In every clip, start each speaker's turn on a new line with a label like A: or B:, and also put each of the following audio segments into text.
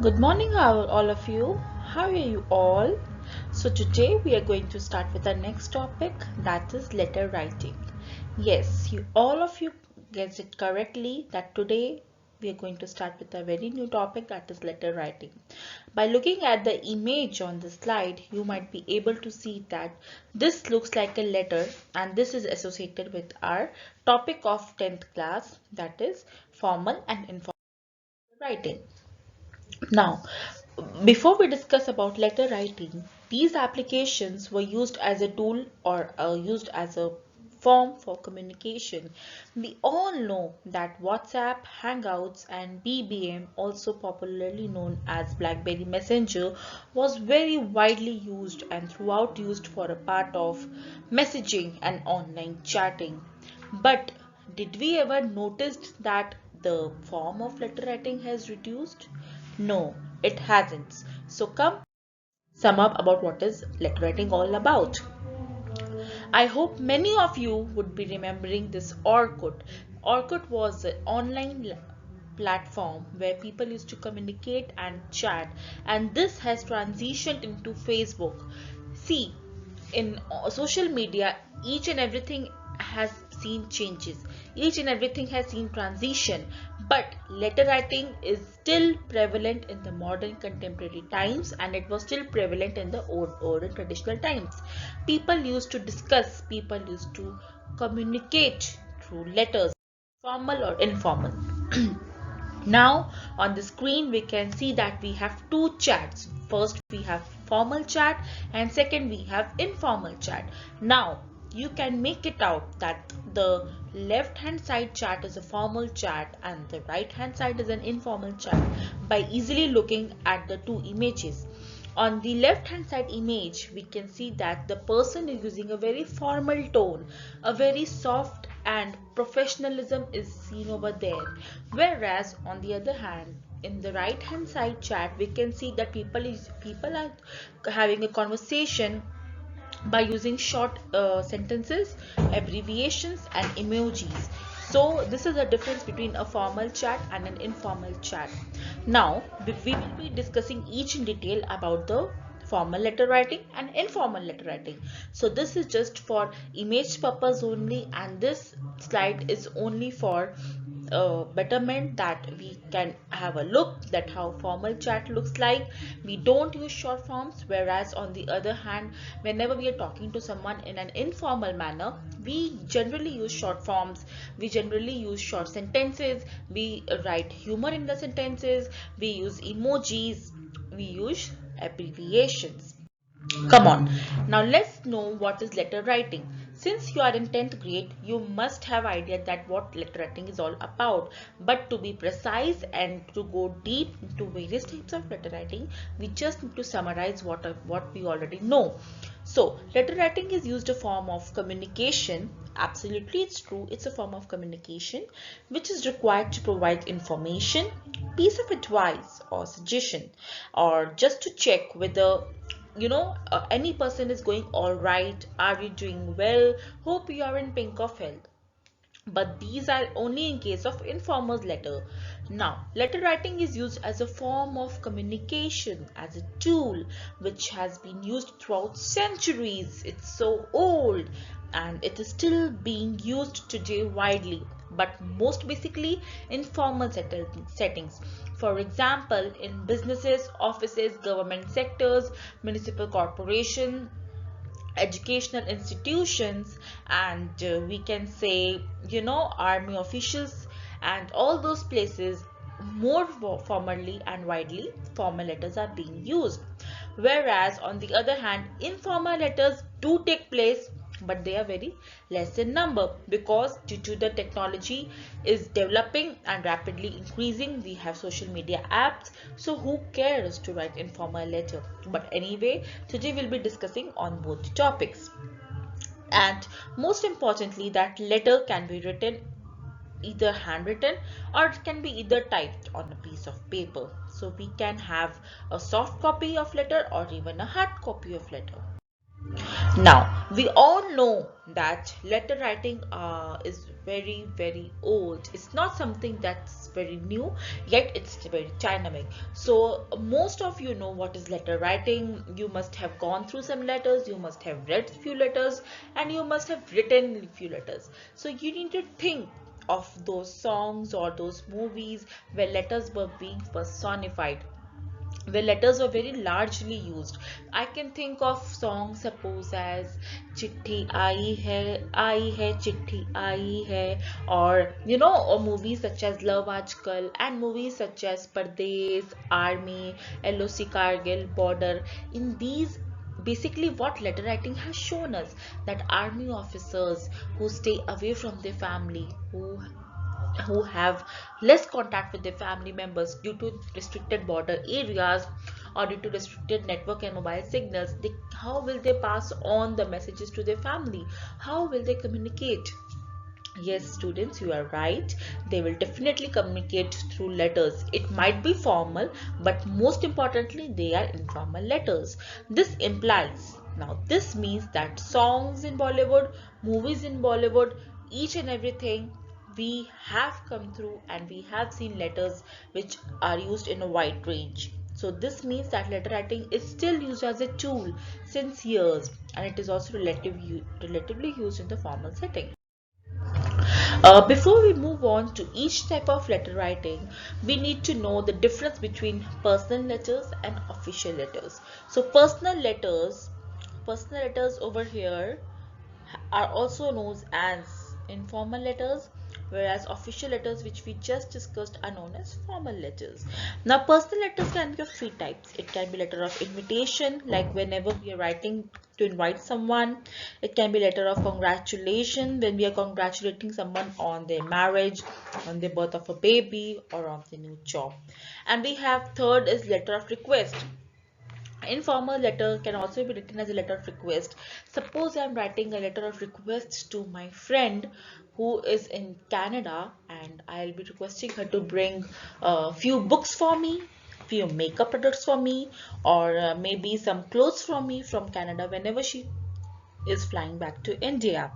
A: Good morning, all of you. How are you all? So today we are going to start with our next topic, that is letter writing. Yes, all of you guessed it correctly that today we are going to start with a very new topic, that is letter writing. By looking at the image on the slide, you might be able to see that this looks like a letter, and this is associated with our topic of 10th class, that is formal and informal writing. Now, before we discuss about letter writing, these applications were used as a tool or used as a form for communication. We all know that WhatsApp, Hangouts and BBM, also popularly known as BlackBerry Messenger, was very widely used and throughout used for a part of messaging and online chatting. But did we ever notice that the form of letter writing has reduced? No, it hasn't. So come sum up about what is letter writing all about. I hope many of you would be remembering this Orkut. Orkut was an online platform where people used to communicate and chat, and this has transitioned into Facebook. See, in social media, each and everything has seen changes, each and everything has seen transition, but letter writing is still prevalent in the modern contemporary times, and it was still prevalent in the old and traditional times. People used to discuss, people used to communicate through letters, formal or informal. Now on the screen we can see that we have two chats. First we have formal chat and second we have informal chat. Now you can make it out that the left hand side chat is a formal chat and the right hand side is an informal chat by easily looking at the two images. On the left hand side image, we can see that the person is using a very formal tone, a very soft and professionalism is seen over there. Whereas on the other hand, in the right hand side chat, we can see that people are having a conversation by using short sentences, abbreviations and emojis. So this is the difference between a formal chat and an informal chat. Now we will be discussing each in detail about the formal letter writing and informal letter writing. So this is just for image purpose only, and this slide is only for betterment that we can have a look that how formal chat looks like. We don't use short forms, whereas on the other hand, whenever we are talking to someone in an informal manner, we generally use short forms, we generally use short sentences, we write humor in the sentences, we use emojis, we use abbreviations. Come on, now let's know what is letter writing. Since you are in 10th grade, you must have idea that what letter writing is all about. But to be precise and to go deep into various types of letter writing, we just need to summarize what we already know. So, letter writing is used a form of communication. Absolutely, it's true. It's a form of communication which is required to provide information, piece of advice or suggestion, or just to check whether any person is going all right, are you doing well, hope you are in pink of health. But these are only in case of informal letter. Now letter writing is used as a form of communication, as a tool which has been used throughout centuries. It's so old and it is still being used today widely, but most basically in formal settings. For example, in businesses, offices, government sectors, municipal corporation, educational institutions, and we can say army officials and all those places, more formally and widely formal letters are being used. Whereas on the other hand, informal letters do take place, but they are very less in number because due to the technology is developing and rapidly increasing, we have social media apps, so who cares to write informal letter. But anyway, today we'll be discussing on both topics, and most importantly that letter can be written either handwritten or it can be either typed on a piece of paper. So we can have a soft copy of letter or even a hard copy of letter. Now, we all know that letter writing is very, very old. It's not something that's very new, yet it's very dynamic. So, most of you know what is letter writing. You must have gone through some letters, you must have read few letters, and you must have written few letters. So, you need to think of those songs or those movies where letters were being personified, where letters were very largely used. I can think of songs suppose as Chitti Aayi hai Chitti Aayi hai, or or movies such as Love Aajkal, and movies such as Pardes, Army, LOC Kargil, Border. In these, basically what letter writing has shown us, that army officers who stay away from their family, who have less contact with their family members due to restricted border areas or due to restricted network and mobile signals, how will they pass on the messages to their family? How will they communicate? Yes, students, you are right. They will definitely communicate through letters. It might be formal, but most importantly, they are informal letters. This means that songs in Bollywood, movies in Bollywood, each and everything, we have come through and we have seen letters which are used in a wide range. So this means that letter writing is still used as a tool since years, and it is also relatively used in the formal setting. Before we move on to each type of letter writing, we need to know the difference between personal letters and official letters. So personal letters over here are also known as informal letters, whereas official letters, which we just discussed, are known as formal letters. Now, personal letters can be of three types. It can be letter of invitation, like whenever we are writing to invite someone. It can be letter of congratulation, when we are congratulating someone on their marriage, on the birth of a baby, or on the new job. And we have third is letter of request. Informal letter can also be written as a letter of request. Suppose I am writing a letter of request to my friend who is in Canada, and I'll be requesting her to bring a few books for me, few makeup products for me, or maybe some clothes from me from Canada whenever she is flying back to India.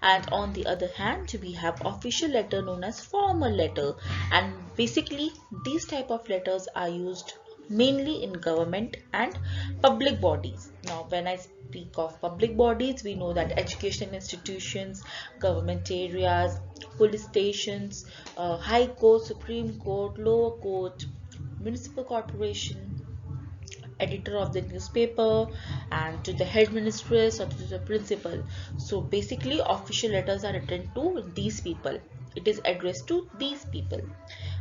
A: And on the other hand, we have official letter known as formal letter, and basically these type of letters are used mainly in government and public bodies. Now when I speak of public bodies, we know that education institutions, government areas, police stations, high court, supreme court, lower court, municipal corporation, editor of the newspaper, and to the headmistress or to the principal. So basically official letters are written to these people. It is addressed to these people.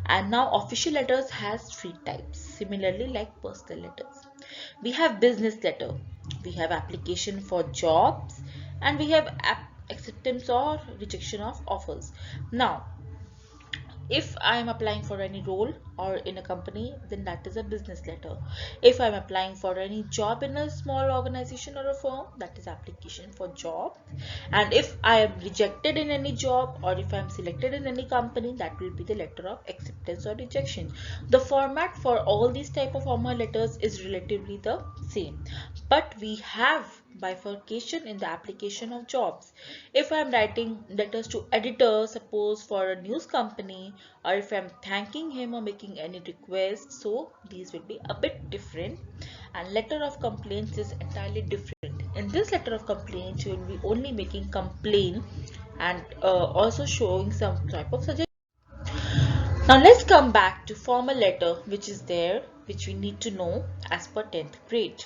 A: And now official letters has three types, similarly like personal letters. We have business letter, we have application for jobs, and we have acceptance or rejection of offers. Now if I am applying for any role or in a company, then that is a business letter. If I am applying for any job in a small organization or a firm, that is application for job. And if I am rejected in any job, or if I am selected in any company, that will be the letter of acceptance or rejection. The format for all these type of formal letters is relatively the same, but we have bifurcation in the application of jobs. If I am writing letters to editor, suppose for a news company, or if I am thanking him or making any request, so these will be a bit different. And letter of complaints is entirely different. In this letter of complaints, you will be only making complaint and also showing some type of suggestion. Now let's come back to formal letter, which is there, which we need to know as per 10th grade.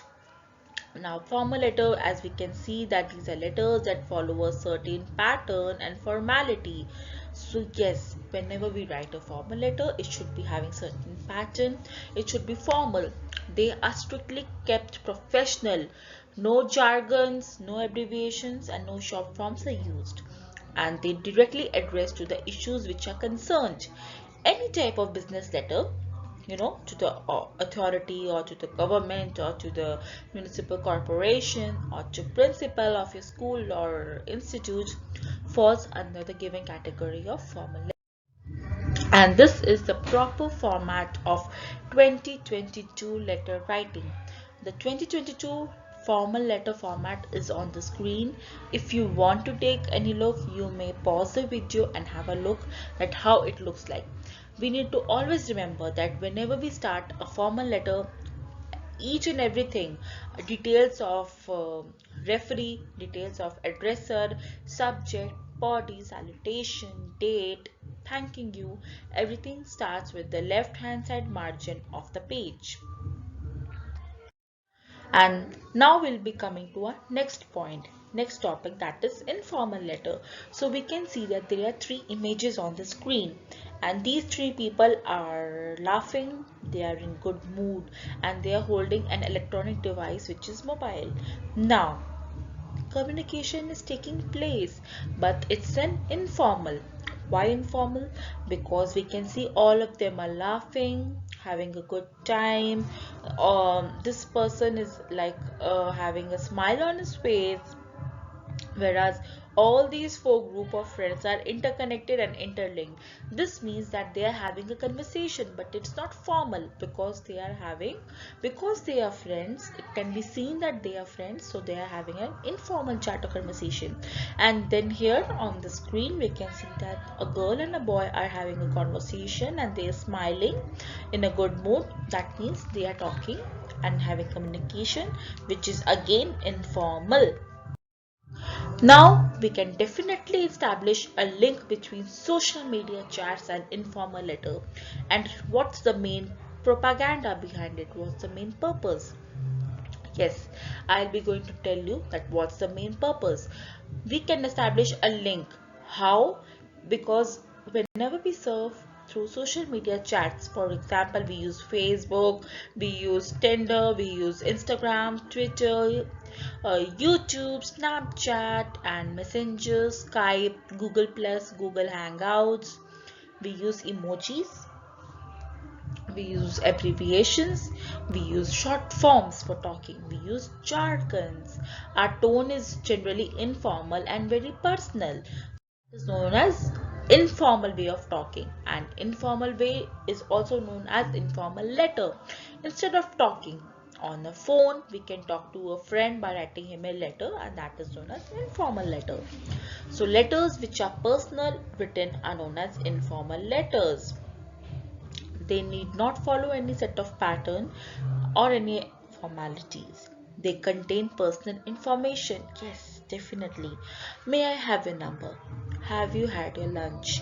A: Now formal letter, as we can see that these are letters that follow a certain pattern and formality. So yes, whenever we write a formal letter, it should be having certain pattern, it should be formal. They are strictly kept professional. No jargons, no abbreviations, and no short forms are used. And they directly address to the issues which are concerned. Any type of business letter, to the authority or to the government or to the municipal corporation or to principal of your school or institute, falls under the given category of formal letter. And this is the proper format of 2022 letter writing. The 2022 formal letter format is on the screen. If you want to take any look, you may pause the video and have a look at how it looks like. We need to always remember that whenever we start a formal letter, each and everything, details of referee, details of addressor, subject, body, salutation, date, thanking you, everything starts with the left hand side margin of the page. And now we'll be coming to our next topic, that is informal letter. So we can see that there are three images on the screen, and these three people are laughing, they are in good mood, and they are holding an electronic device which is mobile. Now communication is taking place, but it's an informal. Why informal? Because we can see all of them are laughing, having a good time. This person is like having a smile on his face, whereas all these four group of friends are interconnected and interlinked. This means that they are having a conversation, but it's not formal because they are friends. It can be seen that they are friends, so they are having an informal chat or conversation. And then here on the screen we can see that a girl and a boy are having a conversation and they are smiling in a good mood. That means they are talking and having communication, which is again informal. Now, we can definitely establish a link between social media chats and informal letter. And what's the main propaganda behind it? What's the main purpose? Yes, I'll be going to tell you that what's the main purpose. We can establish a link. How? Because whenever we surf through social media chats, for example, we use Facebook, we use Tinder, we use Instagram, Twitter, YouTube, Snapchat, and Messenger, Skype, Google Plus, Google Hangouts. We use emojis, we use abbreviations, we use short forms for talking, we use jargons. Our tone is generally informal and very personal. Is known as informal way of talking, and informal way is also known as informal letter. Instead of talking on a phone, we can talk to a friend by writing him a letter, and that is known as informal letter. So letters which are personal written are known as informal letters. They need not follow any set of pattern or any formalities. They contain personal information. Yes, definitely. May I have your number? Have you had your lunch?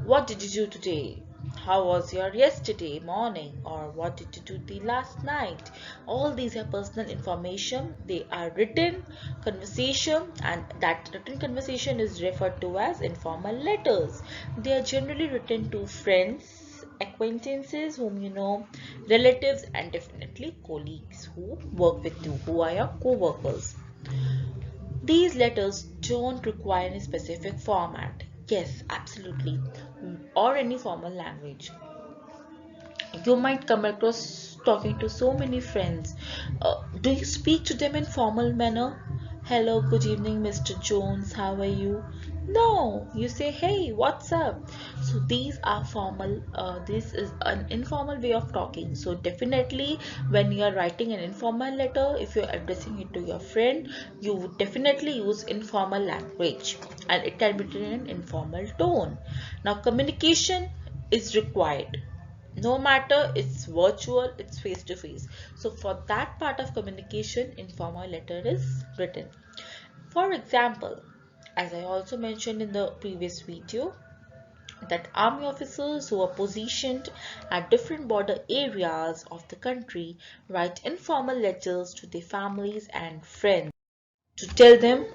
A: What did you do today? How was your yesterday morning? Or what did you do the last night? All these are personal information. They are written conversation, and that written conversation is referred to as informal letters. They are generally written to friends, acquaintances whom you know, relatives, and definitely colleagues who work with you, who are your co-workers. These letters don't require any specific format. Yes, absolutely. Or any formal language. You might come across talking to so many friends. Do you speak to them in formal manner? Hello, good evening, Mr. Jones. How are you? No, you say, hey, what's up? So these are formal. This is an informal way of talking. So definitely, when you are writing an informal letter, if you're addressing it to your friend, you would definitely use informal language, and it can be written in an informal tone. Now, communication is required, no matter it's virtual, it's face to face. So for that part of communication, informal letter is written. For example, as I also mentioned in the previous video, that army officers who are positioned at different border areas of the country write informal letters to their families and friends to tell them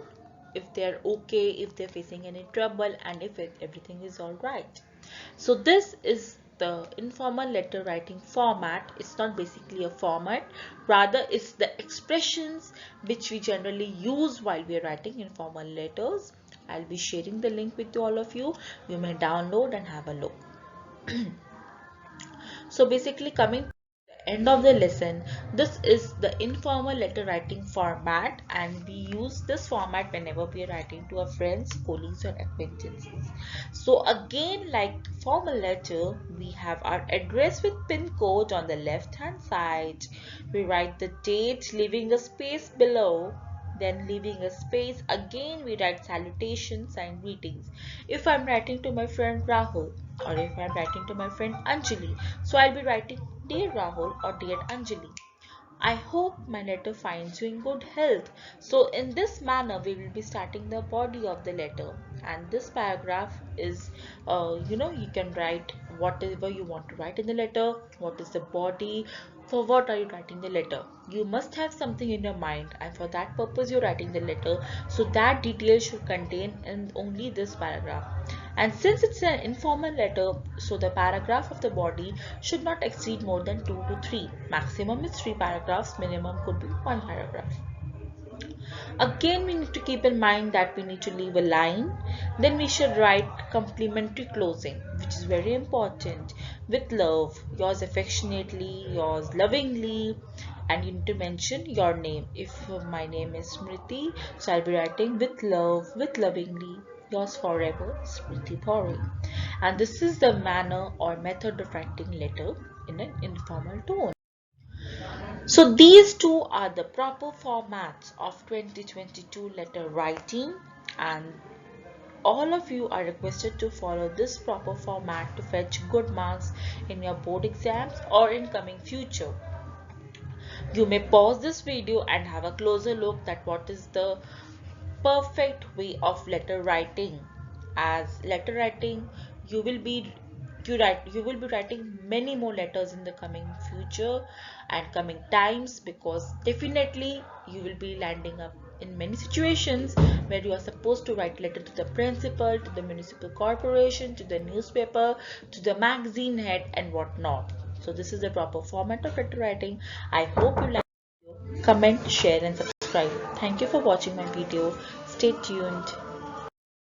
A: if they're okay, if they're facing any trouble, and if everything is all right. So this is the informal letter writing format. It's not basically a format, rather it's the expressions which we generally use while we are writing informal letters. I'll be sharing the link with all of you. You may download and have a look. So basically, coming to the end of the lesson, This is the informal letter writing format, and we use this format whenever we are writing to our friends, colleagues or acquaintances. So again, like formal letter, we have our address with pin code on the left hand side. We write the date, leaving a space below. Then leaving a space, again we write salutations and greetings. If I'm writing to my friend Rahul, or if I'm writing to my friend Anjali, so I'll be writing dear Rahul or dear Anjali. I hope my letter finds you in good health. So in this manner, we will be starting the body of the letter. And this paragraph is, you can write whatever you want to write in the letter. What is the body? For what are you writing the letter? You must have something in your mind, and for that purpose you're writing the letter. So that detail should contain in only this paragraph. And since it's an informal letter, so the paragraph of the body should not exceed more than 2 to 3. Maximum is 3 paragraphs, minimum could be 1 paragraph. Again, we need to keep in mind that we need to leave a line. Then we should write complimentary closing, which is very important. With love, yours affectionately, yours lovingly, and you need to mention your name. If my name is Smriti, so I'll be writing with love, with lovingly, yours forever, Smriti Thore. And this is the manner or method of writing letter in an informal tone. So these two are the proper formats of 2022 letter writing, and all of you are requested to follow this proper format to fetch good marks in your board exams or in coming future. You may pause this video and have a closer look at what is the perfect way of letter writing. As letter writing, you will be you will be writing many more letters in the coming future and coming times, because definitely you will be landing up in many situations where you are supposed to write letter to the principal, to the municipal corporation, to the newspaper, to the magazine head and whatnot. So this is the proper format of letter writing. I hope you like the video. Comment, share and subscribe. Thank you for watching my video. Stay tuned.